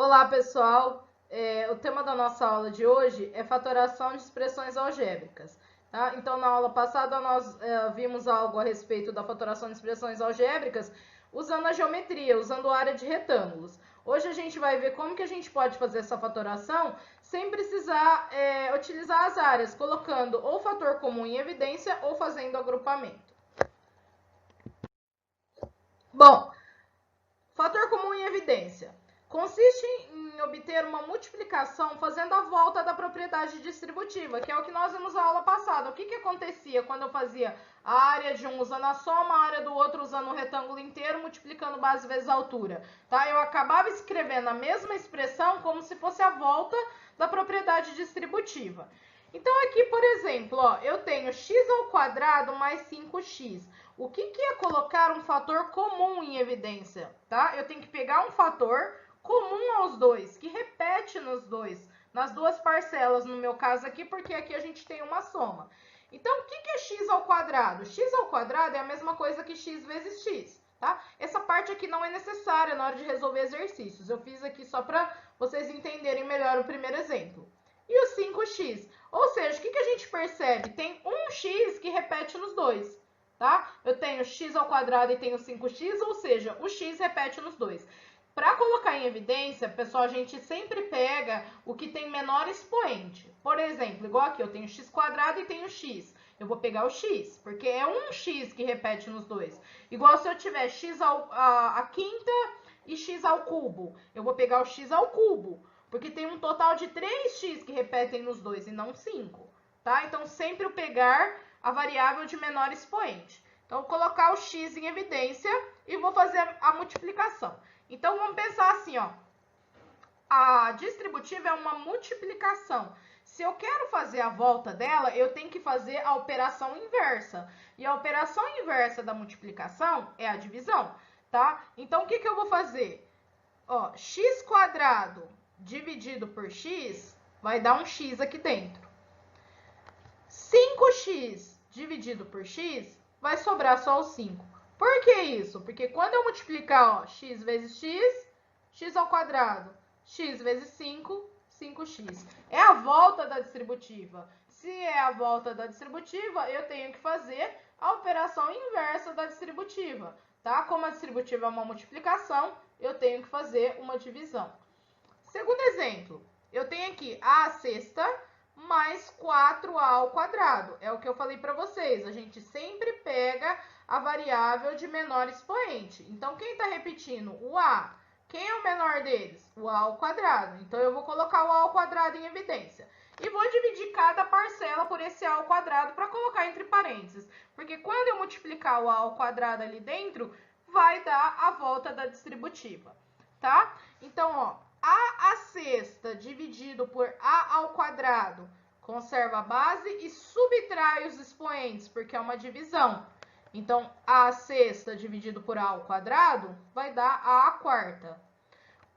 Olá, pessoal! O tema da nossa aula de hoje é fatoração de expressões algébricas. Tá? Então, na aula passada, nós vimos algo a respeito da fatoração de expressões algébricas usando a geometria, usando a área de retângulos. Hoje a gente vai ver como que a gente pode fazer essa fatoração sem precisar utilizar as áreas, colocando ou fator comum em evidência ou fazendo agrupamento. Bom, fator comum em evidência consiste em obter uma multiplicação fazendo a volta da propriedade distributiva, que é o que nós vimos na aula passada. O que acontecia quando eu fazia a área de um usando a soma, a área do outro usando o retângulo inteiro, multiplicando base vezes altura? Tá? Eu acabava escrevendo a mesma expressão como se fosse a volta da propriedade distributiva. Então, aqui, por exemplo, ó, eu tenho x ao quadrado mais 5x. O que é colocar um fator comum em evidência? Tá? Eu tenho que pegar um fator comum aos dois, que repete nos dois, nas duas parcelas, no meu caso aqui, porque aqui a gente tem uma soma. Então, o que é x ao quadrado? X ao quadrado é a mesma coisa que x vezes x, tá? Essa parte aqui não é necessária na hora de resolver exercícios. Eu fiz aqui só para vocês entenderem melhor o primeiro exemplo. E o 5x? Ou seja, o que a gente percebe? Tem um x que repete nos dois, tá? Eu tenho x ao quadrado e tenho 5x, ou seja, o x repete nos dois. Para colocar em evidência, pessoal, a gente sempre pega o que tem menor expoente. Por exemplo, igual aqui, eu tenho x quadrado e tenho x. Eu vou pegar o x, porque é um x que repete nos dois. Igual se eu tiver a quinta e x ao cubo. Eu vou pegar o x ao cubo, porque tem um total de 3x que repetem nos dois e não 5. Tá? Então, sempre eu pegar a variável de menor expoente. Então, vou colocar o x em evidência e vou fazer a multiplicação. Então, vamos pensar assim, ó. A distributiva é uma multiplicação. Se eu quero fazer a volta dela, eu tenho que fazer a operação inversa. E a operação inversa da multiplicação é a divisão, tá? Então, o que eu vou fazer? Ó, x quadrado dividido por x vai dar um x aqui dentro. 5x dividido por x vai sobrar só o 5. Por que isso? Porque quando eu multiplicar, ó, x vezes x, x ao quadrado, x vezes 5, 5x. É a volta da distributiva. Se é a volta da distributiva, eu tenho que fazer a operação inversa da distributiva, tá? Como a distributiva é uma multiplicação, eu tenho que fazer uma divisão. Segundo exemplo, eu tenho aqui a sexta mais 4a ao quadrado. É o que eu falei para vocês. A gente sempre pega a variável de menor expoente. Então, quem está repetindo? O a. Quem é o menor deles? O a ao quadrado. Então, eu vou colocar o a ao quadrado em evidência. E vou dividir cada parcela por esse a ao quadrado para colocar entre parênteses. Porque quando eu multiplicar o a ao quadrado ali dentro, vai dar a volta da distributiva, tá? Então, ó, a sexta dividido por a ao quadrado conserva a base e subtrai os expoentes, porque é uma divisão. Então, a sexta dividido por a ao quadrado vai dar a quarta.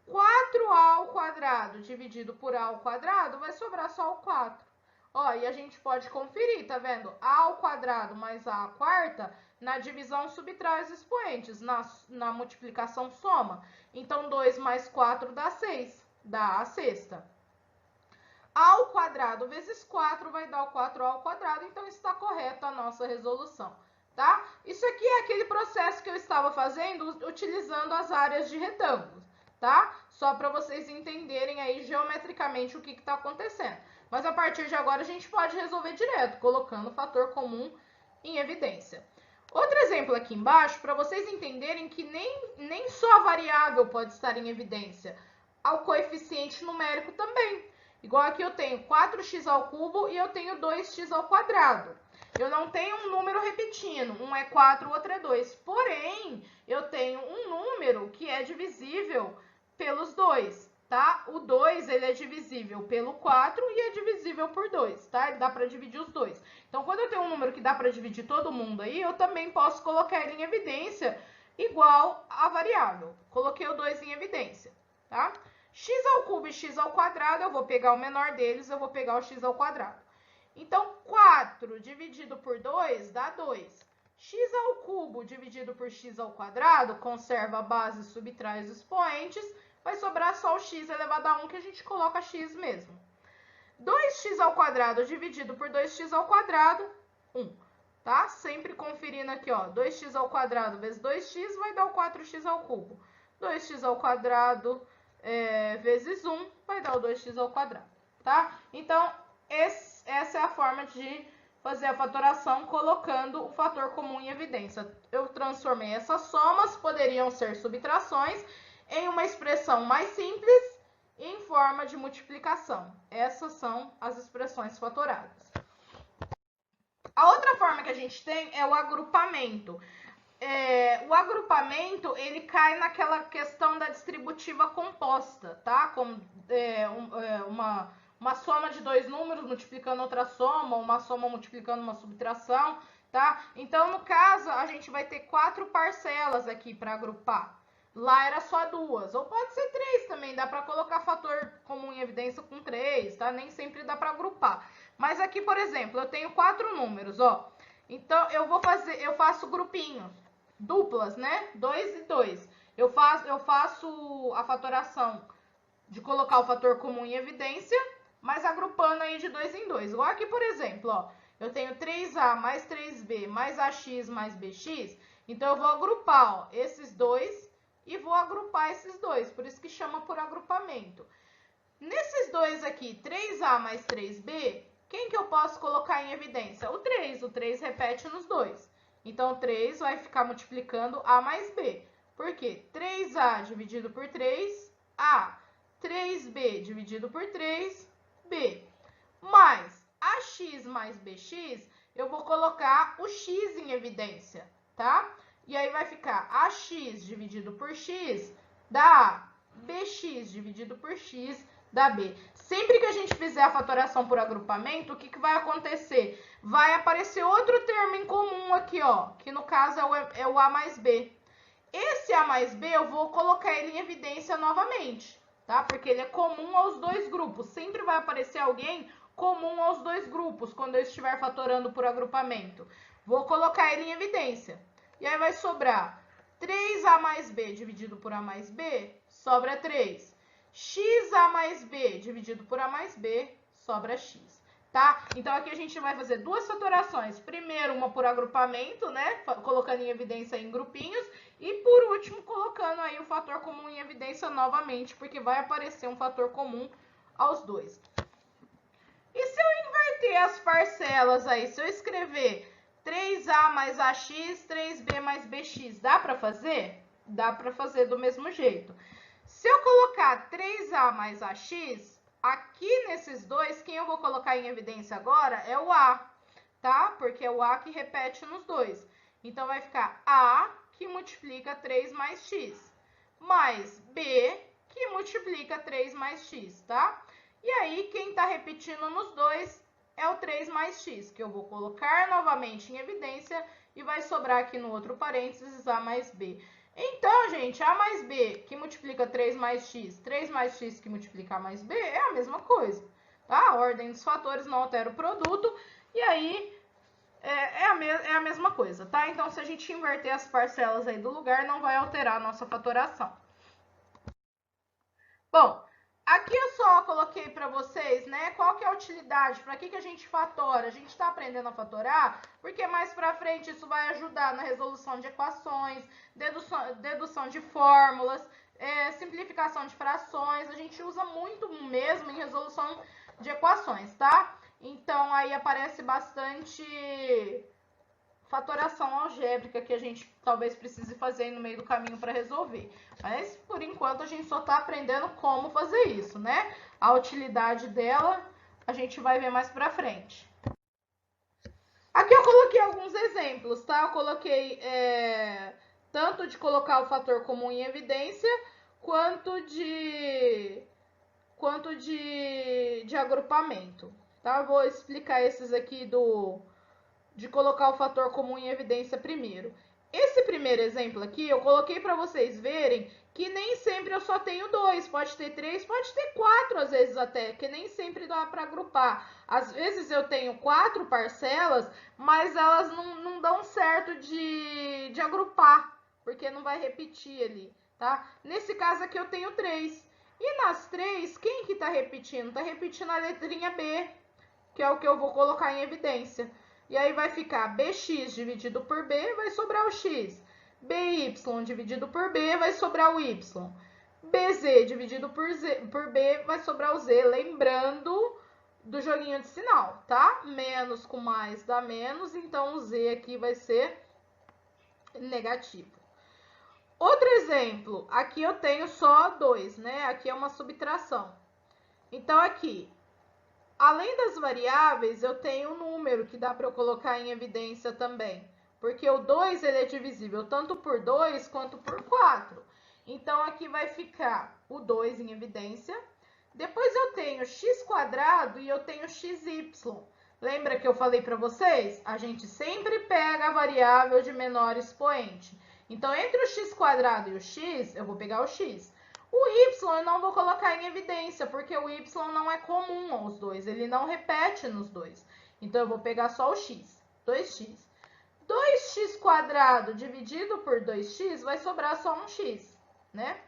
4a ao quadrado dividido por a ao quadrado vai sobrar só o 4. Ó, e a gente pode conferir, tá vendo? A ao quadrado mais a quarta, na divisão subtrai os expoentes, na multiplicação soma. Então, 2 mais 4 dá 6, dá a sexta. A ao quadrado vezes 4 vai dar o 4 ao quadrado, então está correta a nossa resolução, tá? Isso aqui é aquele processo que eu estava fazendo utilizando as áreas de retângulos, tá? Só para vocês entenderem aí geometricamente o que está acontecendo. Mas a partir de agora a gente pode resolver direto, colocando o fator comum em evidência. Outro exemplo aqui embaixo, para vocês entenderem que nem só a variável pode estar em evidência, ao coeficiente numérico também. Igual aqui eu tenho 4x ao cubo e eu tenho 2x ao quadrado. Eu não tenho um número repetindo, um é 4, o outro é 2. Porém, eu tenho um número que é divisível pelos 2, tá? O 2, ele é divisível pelo 4 e é divisível por 2, tá? Dá para dividir os dois. Então, quando eu tenho um número que dá para dividir todo mundo aí, eu também posso colocar ele em evidência igual a variável. Coloquei o 2 em evidência, tá? X ao cubo e x ao quadrado, eu vou pegar o menor deles, eu vou pegar o x ao quadrado. Então, 4 dividido por 2 dá 2. X ao cubo dividido por x ao quadrado conserva a base e subtrai os expoentes, vai sobrar só o x elevado a 1, que a gente coloca x mesmo. 2x² dividido por 2x², 1. Tá? Sempre conferindo aqui, ó, 2x² vezes 2x vai dar o 4x². 2x² vezes 1 vai dar o 2x², tá? Então, essa é a forma de fazer a fatoração colocando o fator comum em evidência. Eu transformei essas somas, poderiam ser subtrações, em uma expressão mais simples e em forma de multiplicação. Essas são as expressões fatoradas. A outra forma que a gente tem é o agrupamento. O agrupamento, ele cai naquela questão da distributiva composta, tá? Como uma soma de dois números multiplicando outra soma, uma soma multiplicando uma subtração, tá? Então, no caso, a gente vai ter 4 parcelas aqui para agrupar. Lá era só 2, ou pode ser 3 também, dá para colocar fator comum em evidência com 3, tá? Nem sempre dá para agrupar. Mas aqui, por exemplo, eu tenho 4 números, ó. Então, eu faço grupinhos, duplas, né? 2 e 2. Eu faço a fatoração de colocar o fator comum em evidência, mas agrupando aí de 2 em 2. Igual aqui, por exemplo, ó, eu tenho 3a mais 3b mais ax mais bx, então eu vou agrupar, ó, esses dois e vou agrupar esses dois, por isso que chama por agrupamento. Nesses dois aqui, 3a mais 3b, quem que eu posso colocar em evidência? O 3 repete nos dois. Então, o 3 vai ficar multiplicando a mais b. Por quê? 3a dividido por 3, a. 3b dividido por 3, b. Mais ax mais bx, eu vou colocar o x em evidência, tá? E aí vai ficar ax dividido por x dá a, bx dividido por x dá b. Sempre que a gente fizer a fatoração por agrupamento, o que vai acontecer? Vai aparecer outro termo em comum aqui, ó, que no caso é o a mais b. Esse a mais b eu vou colocar ele em evidência novamente, tá? Porque ele é comum aos dois grupos. Sempre vai aparecer alguém comum aos dois grupos quando eu estiver fatorando por agrupamento. Vou colocar ele em evidência. E aí vai sobrar 3a mais b dividido por a mais b, sobra 3. Xa mais b dividido por a mais b, sobra x, tá? Então, aqui a gente vai fazer duas fatorações. Primeiro, uma por agrupamento, né? Colocando em evidência em grupinhos. E, por último, colocando aí o fator comum em evidência novamente, porque vai aparecer um fator comum aos dois. E se eu inverter as parcelas aí? Se eu escrever 3a mais ax, 3b mais bx, dá para fazer? Dá para fazer do mesmo jeito. Se eu colocar 3a mais ax, aqui nesses dois, quem eu vou colocar em evidência agora é o a, tá? Porque é o a que repete nos dois. Então, vai ficar a que multiplica 3 mais x, mais b que multiplica 3 mais x, tá? E aí, quem está repetindo nos dois é o 3 mais x, que eu vou colocar novamente em evidência e vai sobrar aqui no outro parênteses a mais b. Então, gente, a mais b que multiplica 3 mais x que multiplica a mais b é a mesma coisa, tá? A ordem dos fatores não altera o produto e aí é a mesma coisa, tá? Então, se a gente inverter as parcelas aí do lugar, não vai alterar a nossa fatoração. Bom, aqui eu só coloquei para vocês, né, qual que é a utilidade, para que a gente fatora. A gente está aprendendo a fatorar, porque mais para frente isso vai ajudar na resolução de equações, dedução de fórmulas, simplificação de frações. A gente usa muito mesmo em resolução de equações, tá? Então, aí aparece bastante fatoração algébrica que a gente talvez precise fazer no meio do caminho para resolver. Mas, por enquanto, a gente só está aprendendo como fazer isso, né? A utilidade dela a gente vai ver mais para frente. Aqui eu coloquei alguns exemplos, tá? Eu coloquei tanto de colocar o fator comum em evidência, quanto de agrupamento, tá? Eu vou explicar esses aqui de colocar o fator comum em evidência primeiro. Esse primeiro exemplo aqui, eu coloquei para vocês verem que nem sempre eu só tenho 2, pode ter 3, pode ter 4 às vezes até, que nem sempre dá para agrupar. Às vezes eu tenho 4 parcelas, mas elas não dão certo de agrupar, porque não vai repetir ali, tá? Nesse caso aqui eu tenho 3. E nas 3, quem que tá repetindo? Tá repetindo a letrinha B, que é o que eu vou colocar em evidência. E aí vai ficar BX dividido por B, vai sobrar o X. BY dividido por B, vai sobrar o Y. BZ dividido por B, vai sobrar o Z. Lembrando do joguinho de sinal, tá? Menos com mais dá menos, então o Z aqui vai ser negativo. Outro exemplo, aqui eu tenho só 2, né? Aqui é uma subtração. Então, aqui, além das variáveis, eu tenho um número que dá para eu colocar em evidência também. Porque o 2 ele é divisível tanto por 2 quanto por 4. Então, aqui vai ficar o 2 em evidência. Depois eu tenho x² e eu tenho xy. Lembra que eu falei para vocês? A gente sempre pega a variável de menor expoente. Então, entre o x² e o x, eu vou pegar o x. O y eu não vou colocar em evidência, porque o y não é comum aos dois, ele não repete nos dois. Então, eu vou pegar só o x, 2x. 2x² dividido por 2x vai sobrar só um x, né?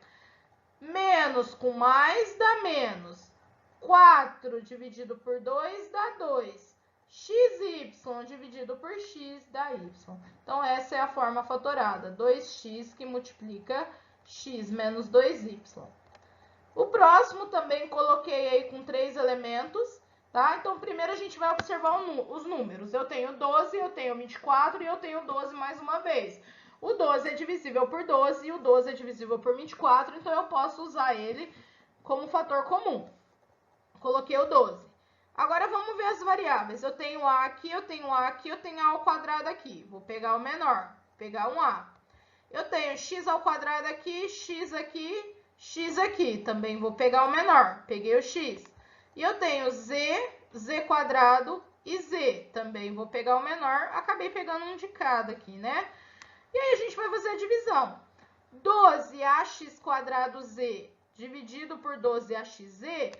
Menos com mais dá menos. 4 dividido por 2 dá 2. XY dividido por x dá y. Então, essa é a forma fatorada. 2x que multiplica x menos 2y. O próximo também coloquei aí com 3 elementos, tá? Então, primeiro a gente vai observar os números. Eu tenho 12, eu tenho 24 e eu tenho 12 mais uma vez. O 12 é divisível por 12 e o 12 é divisível por 24, então eu posso usar ele como fator comum. Coloquei o 12. Agora, vamos ver as variáveis. Eu tenho A aqui, eu tenho A aqui, eu tenho A ao quadrado aqui. Vou pegar o menor, pegar um A. Eu tenho x ao quadrado aqui, x aqui. Também vou pegar o menor, peguei o x. E eu tenho z² e z. Também vou pegar o menor, acabei pegando um de cada aqui, né? E aí a gente vai fazer a divisão. 12ax² dividido por 12axz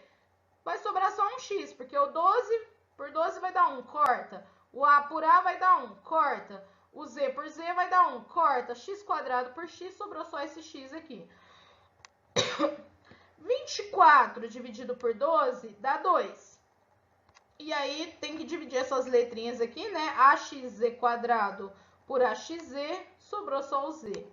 vai sobrar só um x, porque o 12 por 12 vai dar 1, corta. O a por a vai dar 1, corta. O z por z vai dar 1, corta. X² por x, sobrou só esse x aqui. 24 dividido por 12 dá 2. E aí tem que dividir essas letrinhas aqui, né? Axz² por axz, sobrou só o z.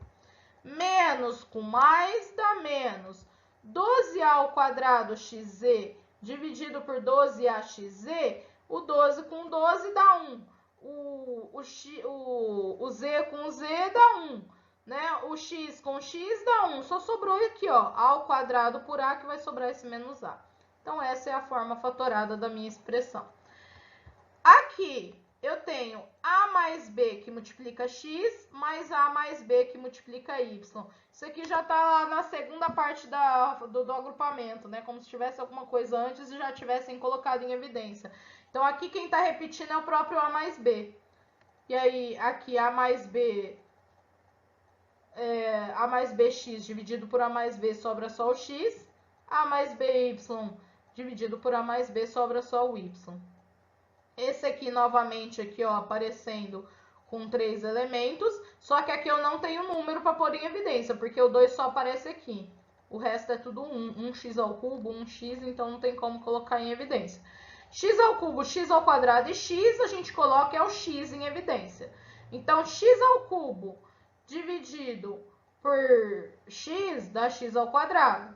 Menos com mais dá menos. 12a ao quadrado xz dividido por 12axz, o 12 com 12 dá 1. O z com z dá 1. Né? O x com x dá 1. Só sobrou aqui, ó, a ao quadrado por a, que vai sobrar esse menos a. Então, essa é a forma fatorada da minha expressão. Aqui, eu tenho a mais b que multiplica x, mais a mais b que multiplica y. Isso aqui já está lá na segunda parte do agrupamento, né? Como se tivesse alguma coisa antes e já tivessem colocado em evidência. Então, aqui quem está repetindo é o próprio a mais b. E aí, aqui a mais b, a mais bx dividido por a mais b sobra só o x. A mais by dividido por a mais b sobra só o y. Esse aqui, novamente, aqui, ó, aparecendo com 3 elementos, só que aqui eu não tenho número para pôr em evidência, porque o 2 só aparece aqui. O resto é tudo 1, 1x ao cubo, 1x, então não tem como colocar em evidência. X ao cubo, x ao quadrado e x a gente coloca é o x em evidência. Então, x ao cubo dividido por x dá x ao quadrado.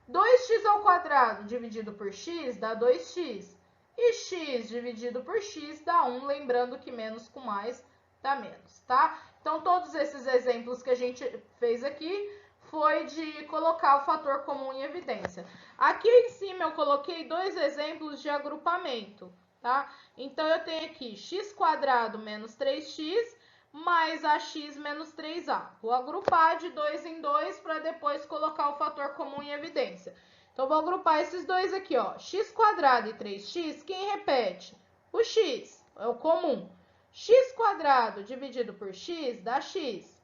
2x ao quadrado dividido por x dá 2x. E x dividido por x dá 1, lembrando que menos com mais dá menos, tá? Então, todos esses exemplos que a gente fez aqui foi de colocar o fator comum em evidência. Aqui em cima eu coloquei 2 exemplos de agrupamento, tá? Então, eu tenho aqui x² menos 3x mais ax menos 3a. Vou agrupar de 2 em 2 para depois colocar o fator comum em evidência. Então, vou agrupar esses dois aqui, ó. X² e 3x, quem repete? O x, é o comum. X² dividido por x dá x.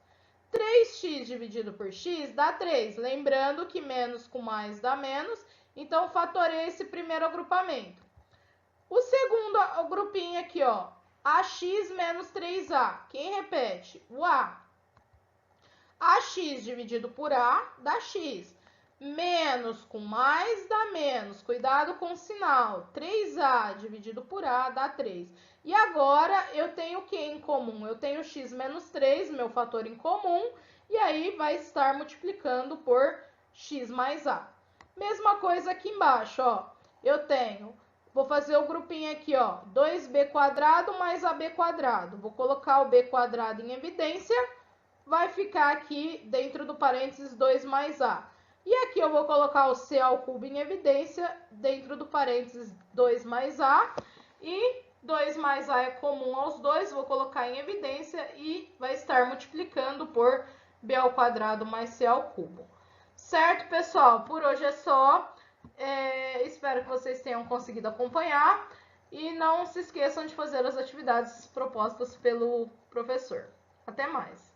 3x dividido por x dá 3. Lembrando que menos com mais dá menos. Então, fatorei esse primeiro agrupamento. O segundo grupinho aqui, ó. Ax menos 3a. Quem repete? O a. Ax dividido por a dá x. Menos com mais dá menos. Cuidado com o sinal. 3A dividido por A dá 3. E agora eu tenho o que em comum? Eu tenho x menos 3, meu fator em comum. E aí vai estar multiplicando por x mais A. Mesma coisa aqui embaixo, ó. Eu tenho, vou fazer o grupinho aqui, ó. 2b quadrado mais ab quadrado. Vou colocar o b quadrado em evidência. Vai ficar aqui dentro do parênteses 2 mais A. E aqui eu vou colocar o c ao cubo em evidência, dentro do parênteses 2 mais A. E 2 mais A é comum aos dois, vou colocar em evidência e vai estar multiplicando por b ao quadrado mais c ao cubo. Certo, pessoal? Por hoje é só. Espero que vocês tenham conseguido acompanhar. E não se esqueçam de fazer as atividades propostas pelo professor. Até mais!